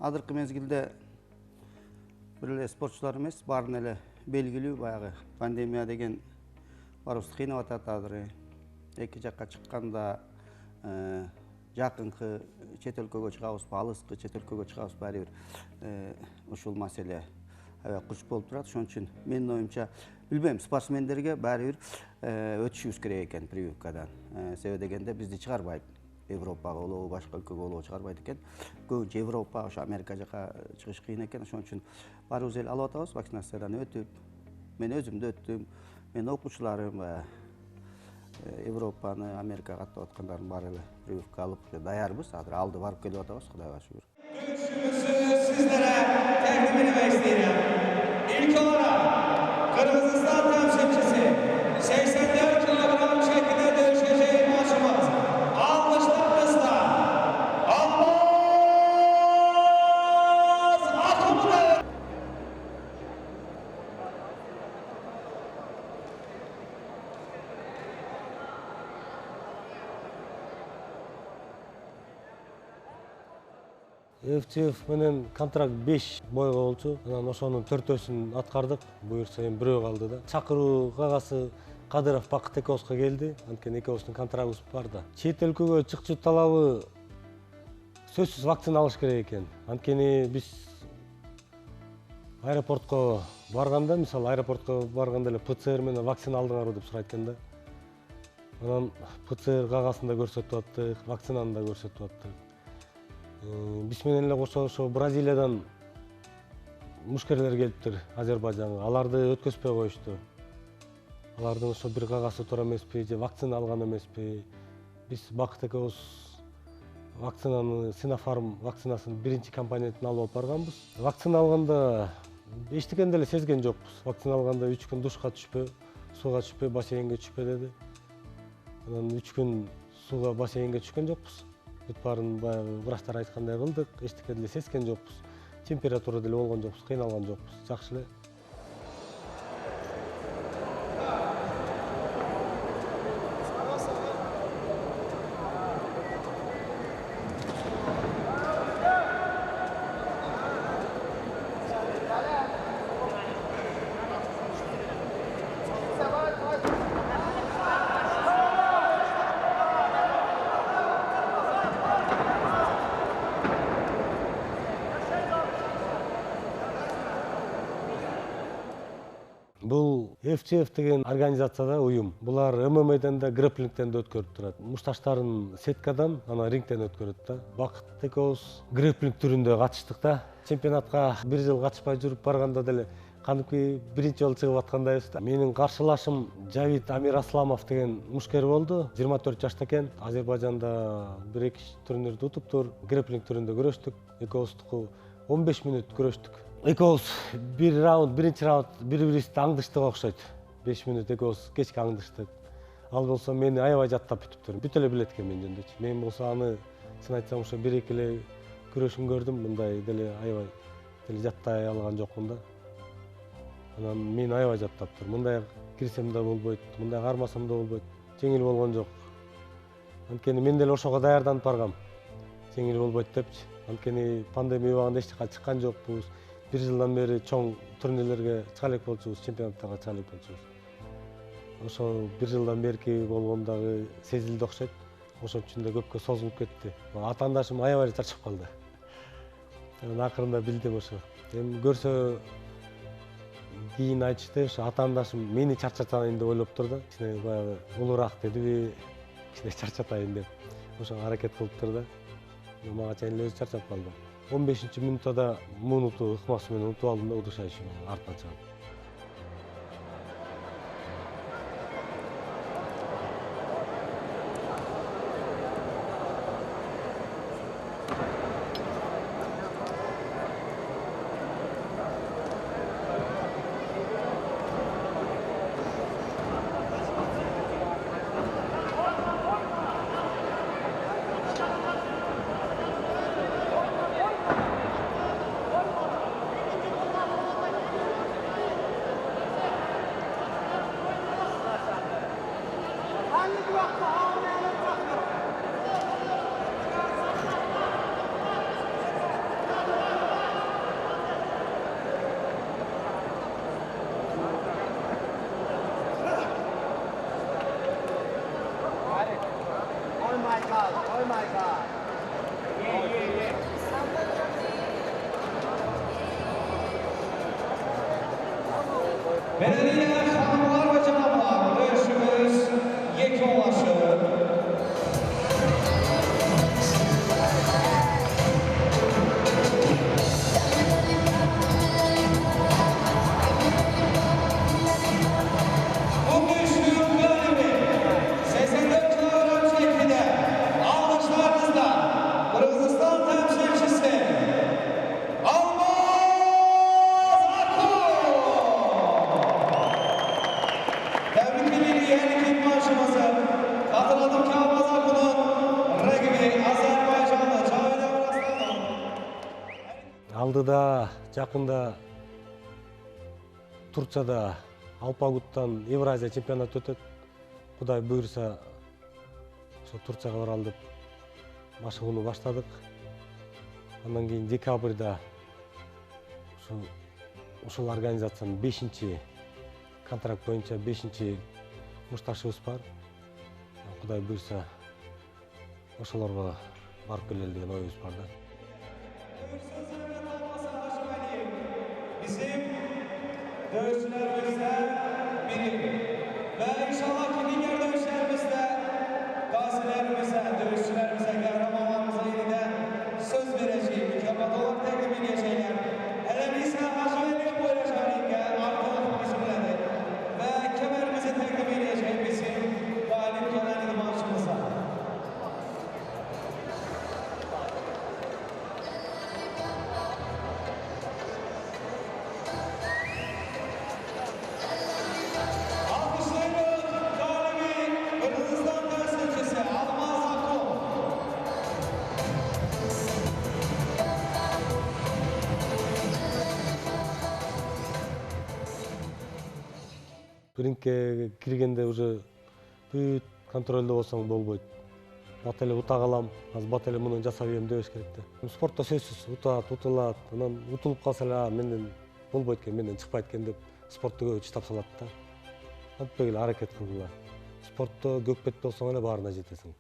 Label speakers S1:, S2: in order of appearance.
S1: Азыркы мезгилде бир эле спортчулар эмес, баарын эле белгилүү баягы пандемия деген баарыбызды кыйнап атат азыр. Эки жакка чыкканда жакынкы чет өлкөгө чыгабызбы, алыскы чет өлкөгө чыгабыз, баары бир ушул маселе аябай курч болуп турат. Ошон үчүн менин оюмча, билбейм, спортсмендерге баары бир өтүшүбүз керек экен прививкадан. Себеби дегенде бизди чыгарбайт. Европага болобу, башка өлкөгө болобу чыгарбайт экен. Көбүнчө Европа, ошо Америка жака чыгыш кыйын экен. Ошон үчүн баарыбыз эле алып атабыз, вакцинациядан өтүп. Мен өзүм да өттүм. Менин окуучуларым Европаны, Америкага каттап аткандардын баары эле прививка алып даярбыз. Азыр алды барып келип атабыз, Кудайга шүгүр.
S2: Görüşümüzü sizlere takdim etmek istedim. İlk olarak Kırgızistan temsilcisi 84 kilogram şeklinde dövüşeceği maçımız alkışlarınızla Almaz Akımlı.
S3: ФЧФ менен контракт 5 бойго болчу. Анан ошонун 4-өсүн аткардык. Буюрса эми бирөө калды да. Чакыруу кагазы Кадыров Бакыт экөөбүзгө келди. Анткени экөөбүздүн контрактыбыз бар да. Чет өлкөгө чыкчу талабы сөзсүз вакцина алыш керек экен. Анткени биз аэропортко барганда, мисалы аэропортко барганда эле ПЦР менен вакцина алдыңарбы деп сурайт экен да. Анан ПЦР кагазын да көрсөтүп аттык, вакцинаны да көрсөтүп аттык. Биз менен эле кошо ошо Бразилиядан мушкерлер келиптир Азербайжанга. Аларды өткөзбөй коюшту. Алардын ошо бир кагазы тура эмеспи, же вакцина алган эмеспи. Биз Бакыт экөөбүз вакцинаны, Синофарм вакцинасын биринчи компонентин алып барганбыз. Вакцина алганда эчтекенди эле сезген жокпуз. Вакцина алганда 3 күн душка түшпө, сууга түшпө, бассейнге түшпө деди. Анан 3 күн сууга, бассейнге түшкөн жокпуз. Бүт баарын баягы врачтар айткандай кылдык, эчтекенди эле сезген жокпуз. Температура деле болгон жокпуз, кыйналган жокпуз. Жакшы эле. Бул ФЧФ деген организацияда уюм. Булар ММАдан да, грэпплингден да өткөрүп турат. Мушташтарын сеткадан, анан рингден өткөрөт да. Бакыт экөөбүз грэпплинг түрүндө катыштык да. Чемпионатка бир жыл катышпай жүрүп барганда деле кантип биринчи жолу чыгып аткандайбыз да. Менин каршылашым Жавид Амир Асламов деген мушкер болду. 24 жашта экен. Азербайжанда 1-2 турнирди утуптур. Грэпплинг түрүндө көрөштүк. Экөөбүздүкү 15 мүнөт көрөштүк. Экөөбүз биринчи раунд бири-бирибизди аңдыштык окшойт. 5 мүнөт экөөбүз кечке аңдыштык. Ал болсо мени аябай жаттап бүтүптүр. Бүт эле билет экен менин жөнүндө. Мен болсо аны чын айтсам ошо 1-2 эле күрөшүн көрдүм. Мындай деле аябай деле жаттай алган жокмун да. Анан мени аябай жаттаптыр. Мындай кирсем да болбойт, мындай кармасам да болбойт. Жеңил болгон жок. Анткени мен деле ошого даярданып баргам. Жеңил болбойт депчи. Анткени пандемия убагында эч жака чыккан жокпуз. 1 жылдан бери чоң турнирлерге чыга элек болчубуз, чемпионаттарга чыга элек болчубуз. Ошо 1 жылдан берки болгондагы сезилди окшойт. Ошон үчүн да көпкө созулуп кетти. Атаандашым аябай чарчап калды. Анан акырында билдим ошо. Эми көрсө кийин айтышты, ошо атаандашым мени чарчатайын деп ойлоптур да. Кичине баягы улуураак дедиби, кичине чарчатайын деп. Ошого аракет кылыптыр да. Мага чейин эле өзү чарчап калды. 15-мүнөттө мунуту ыкмасы менен утуп алдым да, удушающий артына чыгып.
S2: Belediye hanımlar ve canaplar, dövüşümüz yekunlaşır. Bu dövüşün galibi 84 kilogram şeklinde alkışlarınızla Kırgızistan temsilcisi Almaz Akul. Tebrik ediyoruz her iki maçımızı. Hatırladım ki Almaz Akul'un rakibi Azerbaycanlı Cavit Avraslanov.
S3: Алдыда жакында Турцияда Алпагуттан Евразия чемпионаты өтөт. Кудай буйрса, ошо Турцияга баралы деп машыгууну баштадык. Андан кийин декабрда ушул организациянын 5-контракт боюнча 5 мушташыбыз бар. Кудай буйрса, ошолорго барып келели деген оюбуз бар да.
S2: Bizim dövüşçülerimizden biri ve inşallah ki diğer dövüşlerimizde gazilerimize, dövüşçülerimize, kahramanlarımıza yeniden söz vereceğim, mükafat olarak teklif edeceğim. Hele biz Hacıveli'ye paylaşarız artık bizimledir ve kemerimizi teklif edeceğim bizim galip gelen idmançımıza. Alkışlayın galibi Kırgızistan temsilcisi Almaz Akul.
S3: Рингке киргенде уже бүт контролдо болсоң болбойт. Бат эле ута калам, азыр бат эле муну жасап ийем дебеш керек да. Спортто сөзсүз утат, утулат, анан утулуп калса эле менден болбойт экен, менден чыкпайт экен деп спортто көбү чыдап салат да. Антпек эле аракет кылгыла. Спортто көкпет болсоң эле баарына жетесиң.